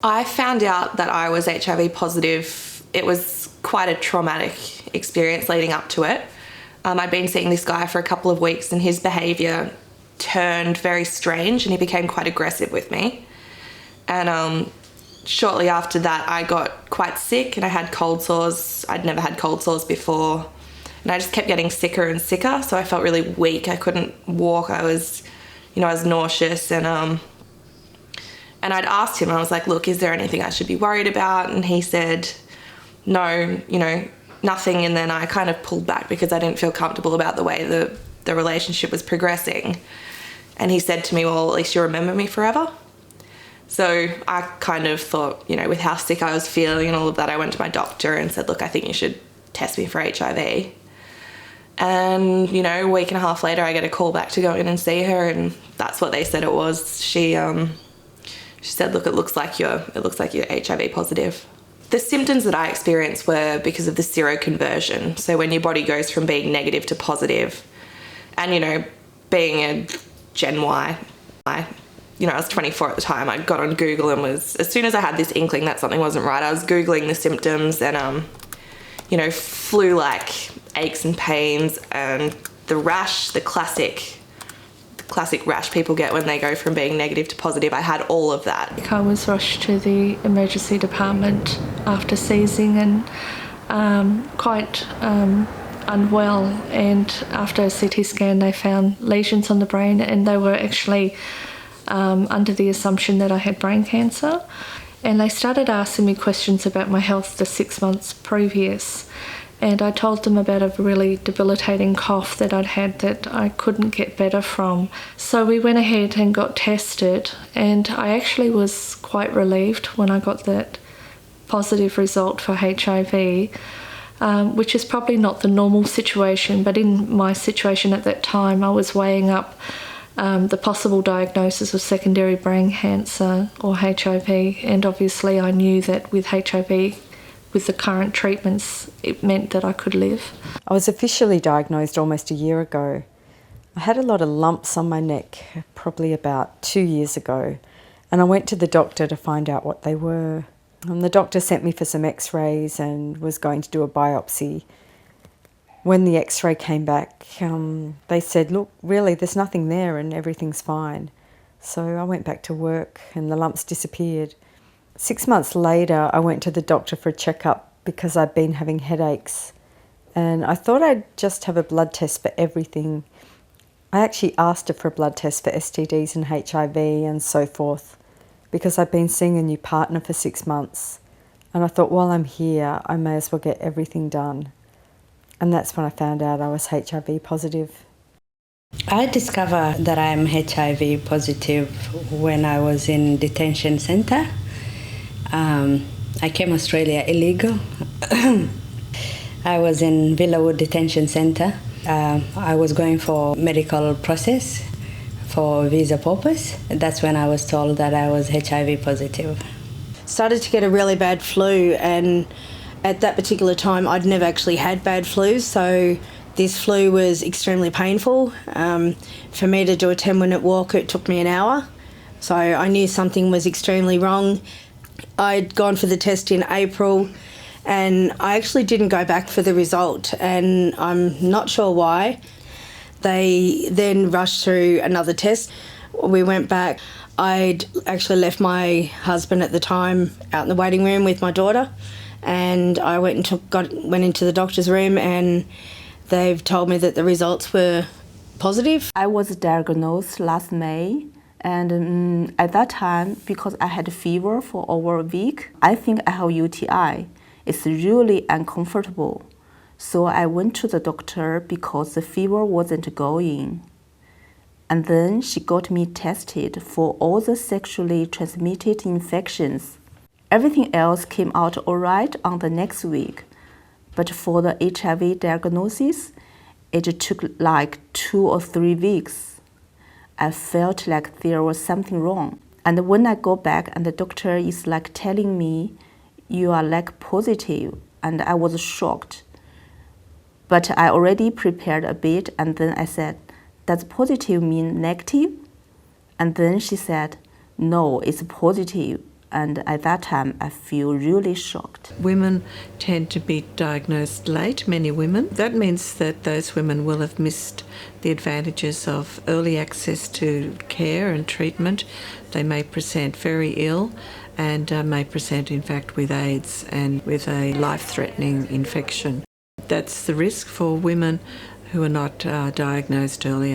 I found out that I was HIV positive. It was quite a traumatic experience leading up to it. I'd been seeing this guy for a couple of weeks and his behaviour turned very strange and he became quite aggressive with me. And shortly after that I got quite sick and I had cold sores. I'd never had cold sores before. And I just kept getting sicker and sicker, so I felt really weak. I couldn't walk. I was nauseous and I'd asked him, I was like, look, is there anything I should be worried about? And he said, no, nothing. And then I kind of pulled back because I didn't feel comfortable about the way the relationship was progressing. And he said to me, well, at least you'll remember me forever. So I kind of thought, with how sick I was feeling and all of that, I went to my doctor and said, look, I think you should test me for HIV. And, a week and a half later, I get a call back to go in and see her, and that's what they said it was. She said, look, it looks like you're HIV positive. The symptoms that I experienced were because of the seroconversion. So when your body goes from being negative to positive, and, being a Gen Y, I was 24 at the time. I got on Google and as soon as I had this inkling that something wasn't right, I was Googling the symptoms and, flu-like aches and pains and the rash, the classic rash people get when they go from being negative to positive. I had all of that. I was rushed to the emergency department after seizing and quite unwell, and after a CT scan they found lesions on the brain and they were actually under the assumption that I had brain cancer. And they started asking me questions about my health the 6 months previous. And I told them about a really debilitating cough that I'd had that I couldn't get better from. So we went ahead and got tested, and I actually was quite relieved when I got that positive result for HIV, which is probably not the normal situation, but in my situation at that time I was weighing up the possible diagnosis of secondary brain cancer or HIV, and obviously I knew that with HIV, with the current treatments, it meant that I could live. I was officially diagnosed almost a year ago. I had a lot of lumps on my neck probably about 2 years ago, and I went to the doctor to find out what they were. And the doctor sent me for some x-rays and was going to do a biopsy. When the x-ray came back, they said, look, really, there's nothing there and everything's fine. So I went back to work and the lumps disappeared. 6 months later, I went to the doctor for a checkup because I'd been having headaches. And I thought I'd just have a blood test for everything. I actually asked her for a blood test for STDs and HIV and so forth because I'd been seeing a new partner for 6 months. And I thought, while I'm here, I may as well get everything done. And that's when I found out I was HIV positive. I discovered that I'm HIV positive when I was in detention centre. I came Australia illegal. I was in Villawood Detention Centre. I was going for medical process for visa purpose. That's when I was told that I was HIV positive. Started to get a really bad flu, and at that particular time I'd never actually had bad flu, so this flu was extremely painful. For me to do a 10-minute walk, it took me an hour, so I knew something was extremely wrong. I'd gone for the test in April and I actually didn't go back for the result, and I'm not sure why. They then rushed through another test. We went back. I'd actually left my husband at the time out in the waiting room with my daughter, and I went into the doctor's room and they've told me that the results were positive. I was diagnosed last May, and at that time, because I had a fever for over a week, I think I have UTI. It's really uncomfortable. So I went to the doctor because the fever wasn't going. And then she got me tested for all the sexually transmitted infections. Everything else came out all right on the next week. But for the HIV diagnosis, it took like 2 or 3 weeks. I felt like there was something wrong. And when I go back and the doctor is like telling me, you are like positive, and I was shocked. But I already prepared a bit, and then I said, does positive mean negative? And then she said, no, it's positive. And at that time, I feel really shocked. Women tend to be diagnosed late, many women. That means that those women will have missed the advantages of early access to care and treatment. They may present very ill and may present, in fact, with AIDS and with a life-threatening infection. That's the risk for women who are not diagnosed earlier.